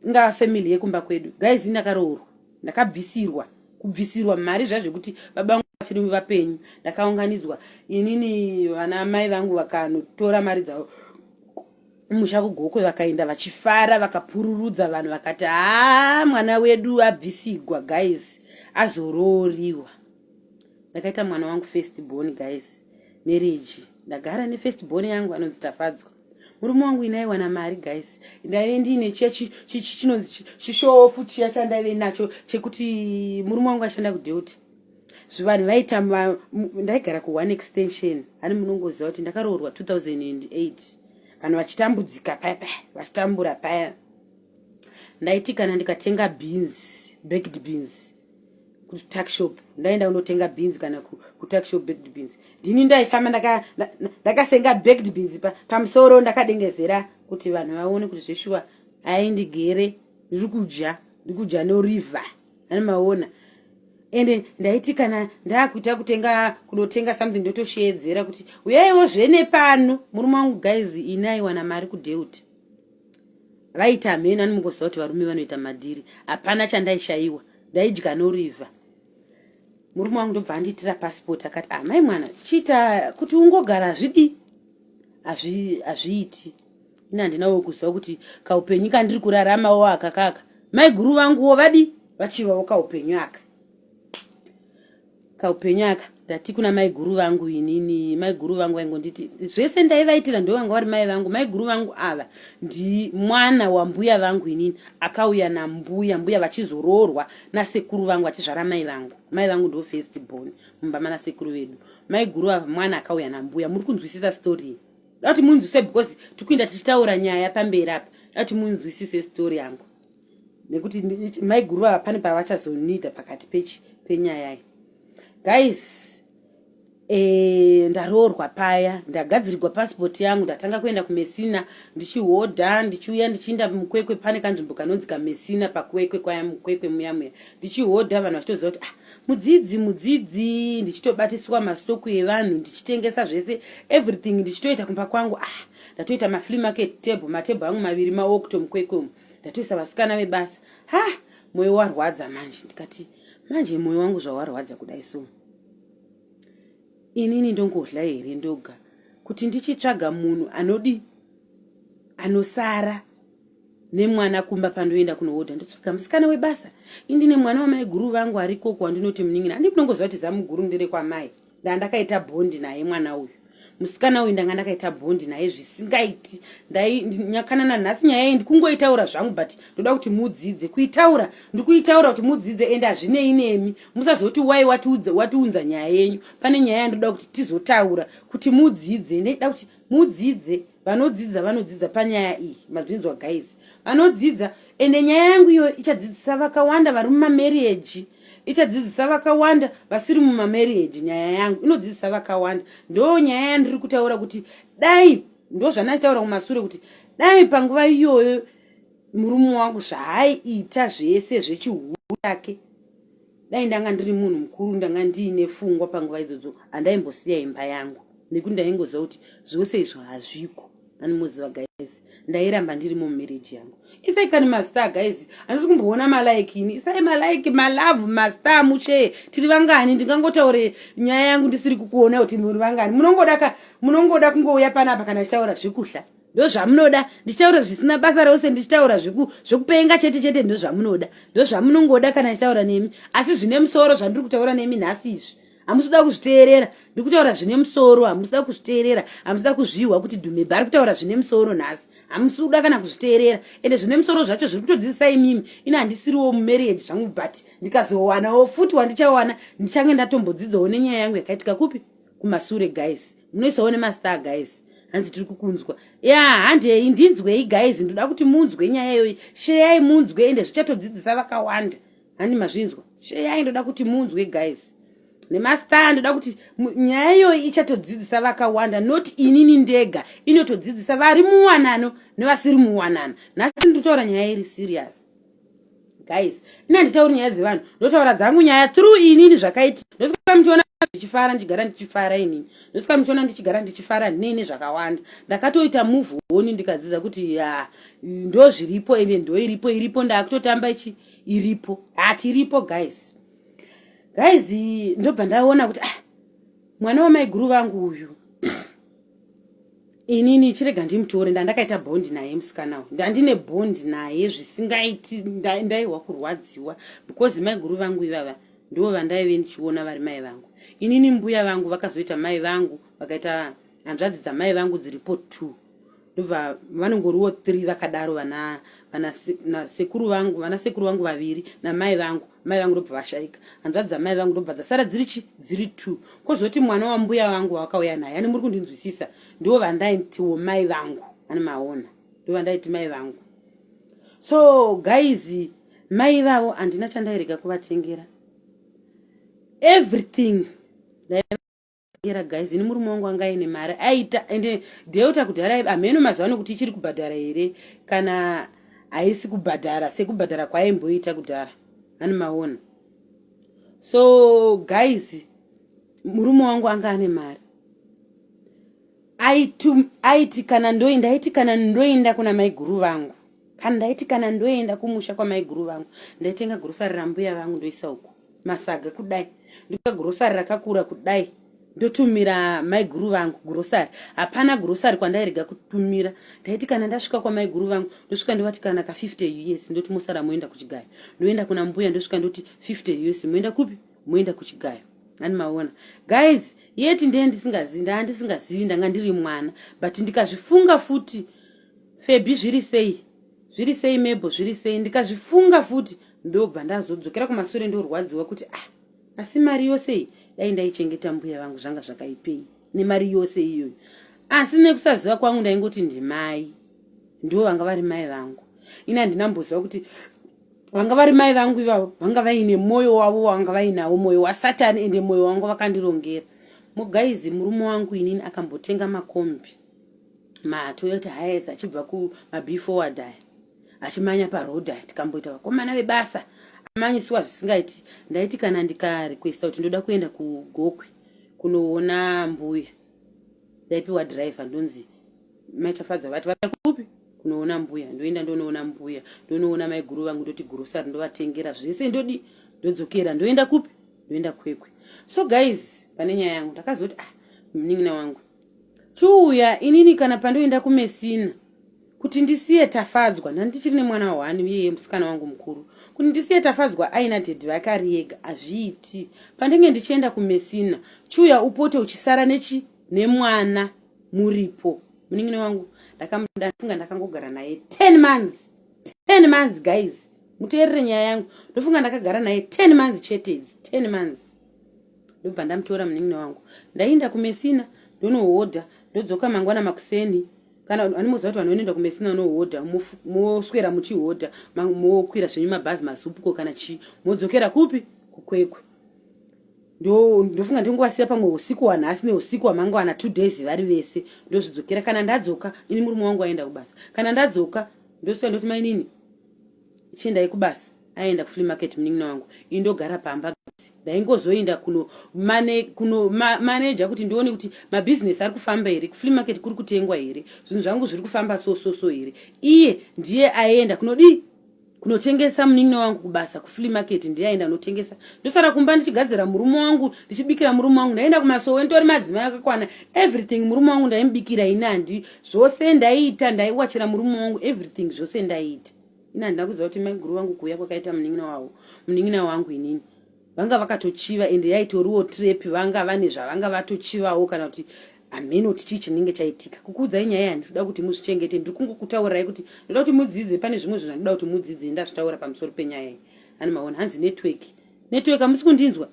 ingava family yekumba kwedu guys ini ndakaroorwa ndakabvisirwa mari zvazvekuti baba vangu vachiri vapenyu ndakaunganidzwa inini vana mai vangu vakanotora mari dzavo musha kugokwe vakaenda vachifara vakapururudza vanhu vakati mwana wedu abvisigwa guys azorooriwa ndakaita mwana wangu first born guys marriage ndagara nefirst born yangu anonzi Tafadzwa murume wangu inaiwana mari guys ndaive ndine chinonzi chishofu chiya chandaive nacho chekuti murume wangu ashanda kudeuti zvivanhu vaita ndaigara ku1 extension ani munongoziva kuti ndakaroorwa 2008 vanhu vachitambudzika paya vachitambura paya ndaiti kana ndikatenga beans baked beans kutuck shop ndaenda unotenga beans kana kutuck shop baked beans ndini ndaifamba ndakasenga baked beans pamusoro ndakadengezera kuti vanhu vaone kuti zveshuwa aindigere ndikudya noriver ani maona ende ndaiti kana ndakuita kunotenga something ndotosheedzera kuti uyaiwo zvene pano murume wangu guys inaiwana mari kudeuti vaita mheni ani mungoziva kuti varume vanoita madhiri hapana chandaishayiwa ndaidya noriver murume wangu ndobva anditira passport akati mai mwana chiita kuti ungogara hazviiti ina handinawo kuziva kuti kaupenyu kandiri kuraramawo akakaka mai guru vanguwo vachivawo kaupenyu aka ndati kuna mai guru vangu inini mai guru vangu vaingonditi zvese ndaivaitira ndo vanga vari mai vangu. Mai guru vangu ava ndi mwana wambuya vangu inini akauya nambuya mbuya vachizororwa nasekuru vangu vachizvara mai vangu. Mai vangu ndo first born mumba mana sekuru vedu. Mai guru ava mwana akauya nambuya. Muri kunzwisisa story dati munzwisise because tikuinda tichitaura nyaya pamberi apa dati munzwisise story yangu nekuti mai guru ava pane pavachazonida pakati penyaya guys. Ndarorwa paya ndagadzirirwa passport yangu ndatanga kuenda kumesina ndichihodha ndichiuya ndichienda mukwekwe pane kanzvimbo kanonzi kamesina pakwekwe kwaya mukwekwe muyamuya ndichihodha vanhu vachitoziva kuti mudzidzi ndichitobatiswa mastoku evanhu ndichitengesa zvese everything ndichitoita kumba kwangu ndatoita maflea market table matebho angu maviri maokto mukwekwe ndatoisa vasikana vebasa mwoyo warwadza manje ndikati manje mwoyo wangu zvawarwadza kudai so inini ndongodla here ndoga kuti ndichitsvaga munhu anosara nemwana kumba pandoenda kunohodha ndotsvaga musikana webasa indine mwana wamai guru vangu arikoko wandinoti munin'ina handi munongoziva kuti zamuguru ndere kwamai ndandakaita bhondi naye mwana uyu musikana uyu ndanga ndakaita bhondi naye zvisingaiti nyakanana nhasi nyaya iyi ndikungoitaura zvangu but ndoda kuti mudzidze kuitaura ndikuitaura kuti mudzidze ende hazvinei nemi musazoti wai watiunza nyaya yenyu pane nyaya yandoda kuti tizotaura kuti mudzidze ndida kuti mudzidze vanodzidza panyaya iyi mazvinzwa guys vanodzidza ende nyaya yangu iyo ichadzidzisa vakawanda vari mumamarriage ichadzidzisa vakawanda vasiri mumamarriage. Nyaya yangu inodzidzisa vakawanda ndo nyaya yandiri kutaura kuti dai ndo zvanachitaura kumasure kuti dai panguva iyoyo murume wangu zvaaiita zvese zvechihuru yake dai ndanga ndiri munhu mukuru ndanga ndiine fungwa panguva idzodzo handaimbosiya imba yangu nekuti ndaingoziva kuti zvose izvo hazviko nanimuziva guys ndairamba ndiri mumarriage yangu. Isai kani mastar guys handisi kumboona malaiki ini isai malaiki malove mastar muche tiri vangani ndingangotaure nyaya yangu ndisiri kukuona kuti muri vangani munongoda kungouya panapa kana chitaura zvekuhla ndo zvamunoda ndichitaura zvisina basa rose ndichitaura zvekupenga chete ndo zvamunoda ndo zvamunongoda kana chitaura nemi asi zvine musoro zvandiri kutaura nemi nhasi izvi hamusida kuzviteerera ndikutaura zvine musoro hamusida kuzviteerera hamusida kuzvihwa kuti Dhumebhi ari kutaura zvine musoro nhasi hamusida kana kuzviteerera ende zvine musoro zvacho zviri kutodzidzisa imimi ina handisiriwo mumarriage zvangu but ndikazowanawo futi wandichawana ndichange ndatombodzidzawo nenyaya yangu yakaitika kupi kumasure guys munoisawo nemastar guys hanzi tiri kukunzwa handei ndinzwei guys ndoda kuti munzwe nyaya iyoyi sheyai munzwe ende zvichatodzidzisa vakawanda handi mazvinzwa sheyai ndoda kuti munzwe guys nemastar ndoda kuti nyaya iyoyi ichatodzidzisa vakawanda not inini ndega inotodzidzisa vari muwanano nevasiri muwanano nhasi ndotaura nyaya iri serious guys ina nditauri nyaya dzevanhu ndotaura dzangu nyaya through inini zvakaita ndosvika muchiona ndichifara ndigara ndichifara inini ndosvika muchiona ndichigara ndichifara nene zvakawanda ndakatoita move on ndikadzidza kuti ndo zviripo ende ndo iripo ndakutotamba ichi iripo iripo guys ndobva ndaona kuti mwana wamai guru vangu uyu inini chirega ndimutore ndandakaita bhondi naye musikana uyu ndandine bhondi naye zvisingaiti ndaiwa kurwadziwa because mai guru vangu ivava ndo vandaive ndichiona vari mai vangu inini mbuya vangu vakazoita mai vangu vakaita hanzvadzi dzamai vangu dziripo 2 ndobva vanongoriwo 3 vakadaro vana sekuru vangu vaviri namai vangu ndobva vashaika hanzvadzi dzamai vangu ndobva dzasara dziri 2 kozoti mwana wambuya vangu wakauya naye ani muri kundinzwisisa ndo vandaitiwo mai vangu ani maona ndo vandaiti mai vangu. So guys mai vavo handina chandairega kuvatengera everything era guys ini murume wangu anga ine mari aita ende ndeuta kudhara ameno mazano kuti ichiri kubhadhara here kana haisi kubhadhara sekubhadhara kwaimboita kudhara ani maona. So guys murume wangu anga ane mari aiti kana ndoenda kuna mai guru vangu kana ndoenda kumusha kwa mai guru vangu ndaitenga grosari rambuya vangu ndoisa uko masaga kudai ndika grosari rakakura kudai ndotumira mai guru vangu grosari hapana grosari kwandairega kutumira ndaiti kana ndasvika kwa mai guru vangu ndosvika ndovati kana ka 50 US ndoti musara moenda kuchigayo ndoenda kuna mbuya ndosvika ndoti 50 US moenda kupi moenda kuchigayo Ani maona. Guys, yeti ndisingazivi ndanga ndiri mwana, but ndikazvifunga futi Febi zviri sei Mebo zviri sei ndikazvifunga futi ndobva ndazodzokera kumashure ndorwadziwa kuti asi mari yose dai ndaichengeta mbuya vangu zvanga zvakaipei nemari yose iyoyo. Asi nekusaziva kwangu ndaingoti ndimai ndo vanga vari mai vangu. Ina ndinamboziva kuti vanga vari mai vangu ivavo vanga vaine moyo wavo vanga vainawo moyo wasatani ende moyo wangu vakandirongera. Mugaizi murume wangu inini akambotenga makombi Toyota Hiace achibva kuma forward aya achimanya paroad tikamboita vakomana vebasa amanyisiwa zvisingaiti. Ndaiti kana ndikarequesta kuti ndoda kuenda kuGokwe kunoona mbuya ndaipiwa driver ndonzi maitafadza vati vari kupi kunoona mbuya. Ndoenda ndonoona mbuya ndonoona mai guru vangu ndoti grocery ndovatengera zvese ndodi ndodzokera ndoenda kupi ndoenda Kwekwe. So guys, pane nyaya yangu ndakazoti munin'ina wangu chuya inini kana pandoenda kumesina kuti ndisiye Tafadzwa ndandichiri nemwana wa1 uye musikana wangu mukuru kuti ndisiye Tafadzwa aina dhedhi vake ari ega azviiti. Pandenge ndichienda kumesina chuya upote uchisara nemwana muripo. Munin'ina wangu ndafunga ndakangogara naye 10 months guys, muteerere nyaya yangu. Ndofunga ndakagara naye 10 months chete, 10 months. Ndobva ndamutora munin'ina wangu ndaenda kumesina ndonohodha ndodzoka mangwana makuseni. Kana anomuziva kuti vanoenda kumesina nohodha moswera muchihodha mokwira zvenyu mabhazi mazupuko kana chi modzokera kupi kuKwekwe. Ndofunga ndingowasiya pamwe usiku wanhasi neusiku wamangwana 2 days vari vese ndozvidzokera. Kana ndadzoka ini murume wangu aenda kubasa. Kana ndadzoka ndosvika ndoti mainini chiendai kubasa aenda kuflea market munin'ina wangu indogara pamba. Ndaingozoenda kuno manager kuti ndione kuti mabusiness ari kufamba here kuflea market kuri kutengwa here zvinhu zvangu zviri kufamba so here. Iye ndiye aenda kunotengesa munin'ina wangu kubasa kuflea market ndiye aenda notengesa. Ndosara kumba ndichigadzira murume wangu ndichibikira murume wangu ndaenda kumasowe ntori madzimai akakwana everything murume wangu ndaimubikira inandi zvose ndaiita ndaiwachira murume wangu everything zvose ndaiita. Ina ndakuziva kuti mai guru wangu kuuya kwakaita munin'ina wangu inini vanga vakatochiva ende yaitoriwo trap vanga vane zvavanga vatochivawo kana kuti ameno kuti chii chinenge chaitika. Kukuudzai nyaya handinoda kuti muzvichengete ndiri kungokutaurirai kuti ndoda kuti mudzidze. Pane zvimwe zvinhu ndoda kuti mudzidze ndazvitaura pamusoro penyaya iyi. Ani maona hanzi network hamusi kundinzwa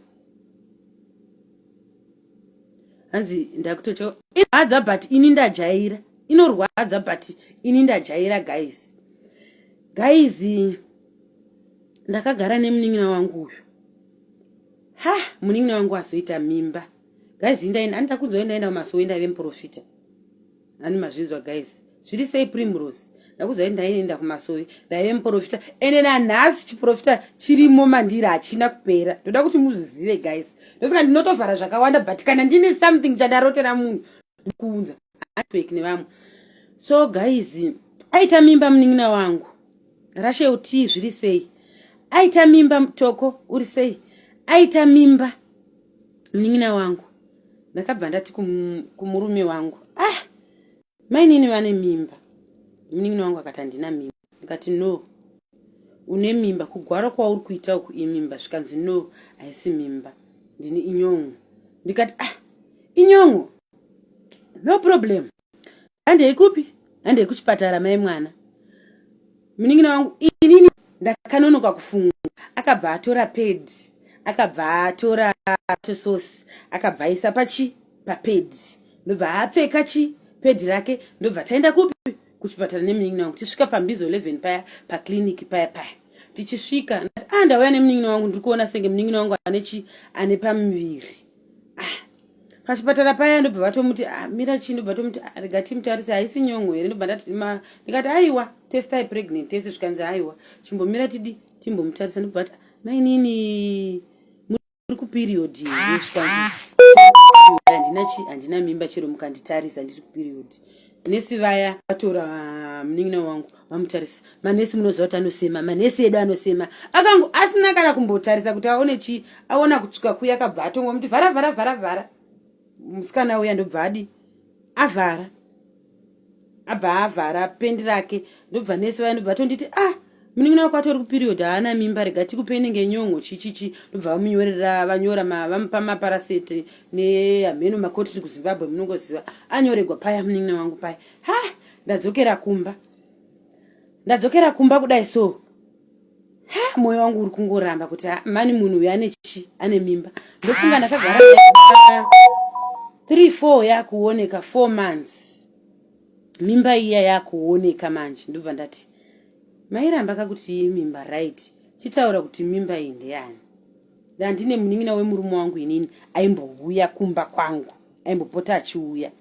hanzi ndakutocho inorwadza but ini ndajaira inorwadza but ini ndajaira guys ndakagara nemunin'ina wangu uyu munin'ina wangu azoita mimba guys. Andida kuzoenda kumasowe ndaivemuprofita ani mazvizwa guys. Zviri sei Primrose ndakuzoenda ndaenda kumasowe ndaivemuprofita ende nanhasi chiprofita chirimo mandiri hachina kupera. Ndoda kuti muzvizive guys. Ndosaka ndinotovhara zvakawanda but kana ndine something chadarotera munhu ndikuunza network nevamwe. So guys aita mimba munin'ina wangu Rachel T zviri sei aita mimba Mutoko uri sei aita mimba munin'ina wangu. Ndakabva ndati kumurume wangu mainini vane mimba. Munin'ina wangu akati handina mimba. Ndikati no une mimba kugwara kwauri kuita uku imimba. Zvikanzi no haisi mimba ndine inyongo. Ndikati inyongo no problem handei kupi handei kuchipatara mai mwana. Munin'ina wangu inini ndakanonoka kufunga. Akabva atora pedi akabva atora tososi akabva aisa papedi ndobva apfeka pedi rake ndobva taenda kupi kuchipatara nemunin'ina wangu. Tichisvika pambizo 11 paya paclinic paya tichisvika ndauya nemunin'ina wangu ndiri kuona senge munin'ina wangu ane pamuviri. Pachipatara paya ndobva vatomuti mira chii ndobva tomuti rega timutarise haisi nyongo here. Ndobva ndikati aiwa testai pregnant tese zvikanzi aiwa chimbomira timbomutarisa. Ndobva ati mainini muri kuperiod zvikanzi handina mimba chero mukanditarisa ndiri kuperiod. Nesi vaya vatora munin'ina wangu vamutarisa. Manesi munoziva kuti anosema manesi edu anosema asina kana kumbotarisa kuti aone chii. Aona kutsvuka kuya akabva atongomuti vhara. Musikana uya ndobva avhara pendi rake. Ndobva nesi vaya ndobva tonditi munin'ina wako atori kuperiod haana mimba rega tikupeni ngenyongo chichichi ndobva vamunyorera vanyora vamupa maparaseti nehameno makotiri kuZimbabwe munongoziva anyoregwa paya munin'ina wangu paya ndadzokera kumba kudai so moyo wangu uri kungoramba kuti mani munhu uyu ane mimba ndofunga ndakagara 3-4 yakuoneka 4 months mimba iya yakuoneka manje ndobva ndati mairamba kakuti mimba right chitaura kuti mimba iyi ndeyani ndine munin'ina wemurume wangu inini aimbouya kumba kwangu aimbopota achiuya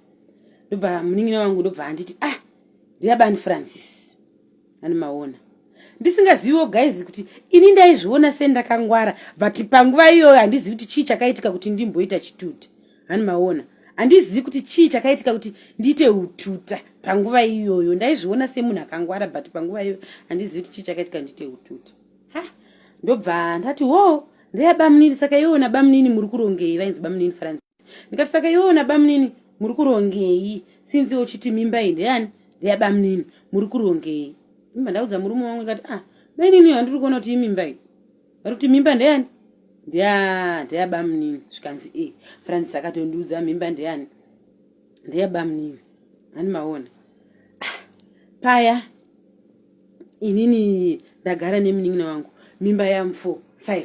ndobva munin'ina wangu ndobva anditi ndiyabani Francis ani maona ndisingaziviwo guys kuti ini ndaizviona sendakangwara but panguva iyoyo handizivi kuti chii chakaitika kuti ndimboita chituta ani maona handizivi kuti chii chakaitika kuti ndiite ututa panguva iyoyo ndaizviona semunhu akangwara but panguva iyoyo handizivi kuti chii chakaitika ndiite ututa ndobva ndati ndeyabamunini saka iwona bamunini muri kurongei vainzi bamunini Francis ndikati saka iwona bamunini muri kurongei sinzi uchiti mimba iyi ndeyani ndeyabamunini muri kurongei mimba ndaudza murume wangu ndikati mainini handiri kuona kuti imimba iyi vari kuti mimba ndeyani ndeyabamunini zvikanzi Francis akatondiudza mimba ndeyani ndeyabamunini hani maona paya inini ndagara nemunin'ina wangu mimba yamu 4 5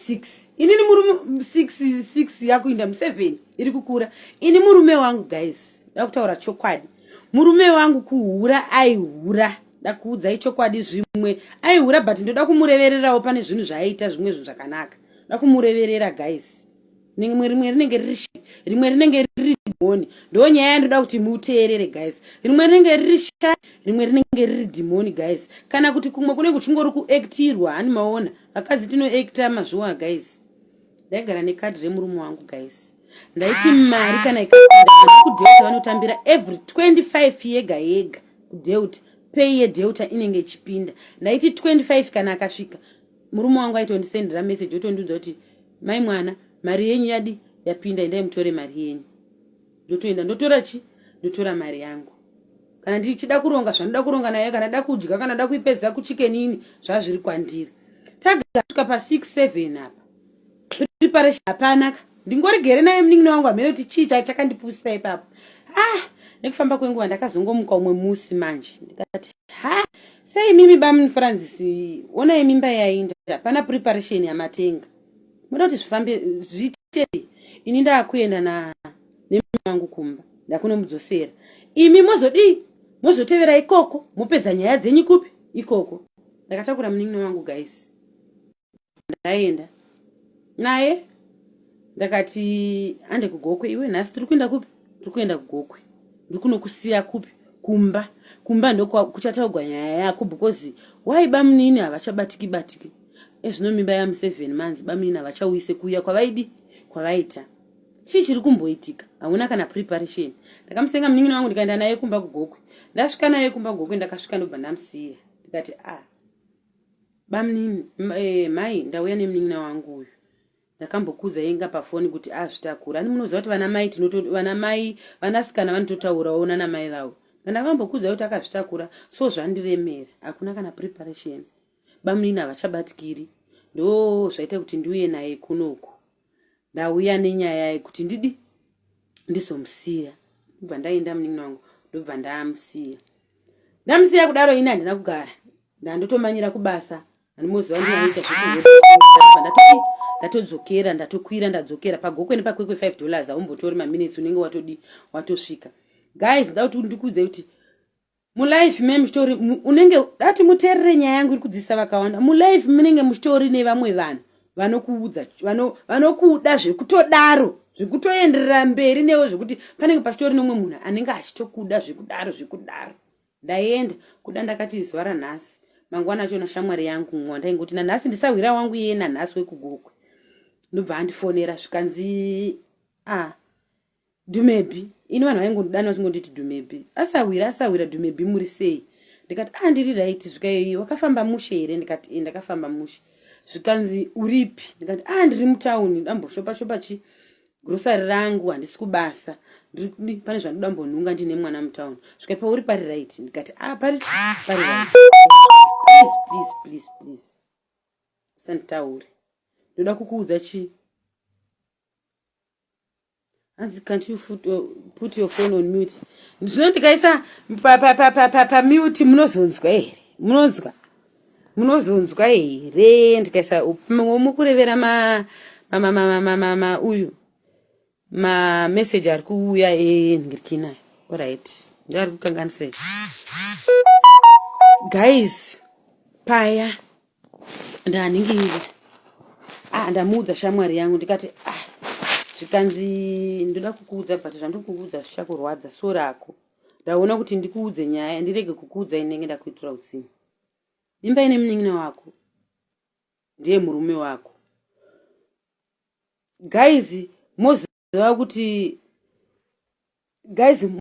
6 inini murume 6 yakuinda mu7 iri kukura ini murume wangu guys ndakutaura chokwadi murume wangu kuhura aihura ndakuudzai chokwadi zvimwe aihura but ndoda kumurevererawo pane zvinhu zvaaita zvimwe zvakanaka ndoda kumureverera guys rimwe rinenge riri rimwe rinenge riri dhimoni ndo nyaya ndoda kuti muteerere guys rimwe rinenge riri shai rimwe rinenge riri dhimoni guys kana kuti kumwe kune kuchingori kuactirwa hani maona vakadzi tinoacta mazviwa guys ndaigara nekadhi remurume wangu guys ndaiti mari kana ikapinda kudeuta vanotambira every 25 yega kudeuta pay yedeuta inenge ichipinda ndaiti 25 kana akasvika murume wangu aitondisendera message otondiudza kuti mai mwana mari yenyu yadi yapinda endai mutore mari yenyu ndotoenda ndotora mari yangu kana ndichida kuronga zvanoda kuronga naye kana da kudya kana da kuipedza kuchikenini zvazviri kwandiri tagasvika pa 6-7 apa preparation hapana ndingoregere naye munin'ina wangu amene kuti chii chakandipusisa ipapo nekufamba kwenguva ndakazongomuka umwe musi manje ndikati sei mimi bamunini Francis onai mimba yainda hapana preparation yamatenga muda kuti zvifambe zviite ini ndakuenda nemunin'ina wangu kumba ndakunomudzosera imi mozotevera ikoko mupedza nyaya dzenyu kupi ikoko ndakatakura munin'ina wangu guys ndaenda naye ndakati ande kugokwe iwe nhasi tiri kuenda kupi tiri kuenda kugokwe ndiri kunokusiya kupi kumba ndoko kuchataugwa nyaya yako because why bamunini havachabatiki ezvino mimba yamu 7 months bamunini havachauise kuuya kwavaita chii chiri kumboitika hauna kana preparation ndakamusenga munin'ina wangu ndikaenda naye kumba kugokwe ndasvika naye kumba kugokwe ndakasvika ndobva ndamusiya ndikati bamunini mai ndauya nemunin'ina wangu uyu ndakambokudza yenga pafoni kuti zvitakura ani munoziva kuti vanasikana vanototaurawo nana mai vavo ndakambokudza kuti akazvitakura so zvandiremera hakuna kana preparation bamunini havachabatikiri ndo zvaita kuti ndiuye naye kunoku ndauya nenyaya yekuti ndizomusiya ndobva ndaenda munin'ina wangu ndobva ndamusiya kudaro ini handina kugara ndandotomanyira kubasa handimoziva ndinoita ndatodzokera ndatokwira ndadzokera pagokwe nepakwekwe $5 aumbotori maminutes unenge watosvika guys nda kuti ndikudze kuti mulife memuchitori unenge dati muteerere nyaya yangu iri kudzidzisa vakawanda mulife munenge muchitori nevamwe vanhu vanokuudza vanokuda zvekutodaro zvekutoenderera mberi newo zvekuti panenge pachitori nomwe munhu anenge achitokuda zvekudaro ndaenda kuda ndakati zuva ranhasi mangwana acho nashamwari yangu ndaingoti nanhasi ndisawira wangu iye nanhasi wekugokwe ndobva andifonera zvikanzi Dumebi ini vanhu vaingodana vachingonditi Dumebi asawira Dumebi muri sei ndikati ndiri right zvikayo wakafamba mushe here ndikati ndakafamba mushe zvikanzi uripi ndikati ndiri mutauni ndamboshopa grocery rangu handisi kubasa ndiri pane zvanoda mbonhunga ndine mwana mutauni zvikaipa uri pari right ndikati pari right please usanditaure ndoda kukuudza chii hanzi can't you put your phone on mute ndino ndikaisa pamute munozonzwa here munozonzwa here ndikaisa mukurevera uyu mameseji ari kuuya ndikinayo alright ndari kukanganisei guys paya ndaningirira ndamuudza shamwari yangu ndikati zvikanzi ndoda kukuudza but zvandikuudza zvichakurwadza so rako ndaona kuti ndikuudze nyaya ndirege kukuudza inenge ndakuitira utsinye imba ine munin'ina wako ndiye murume wako guys moziva kuti guys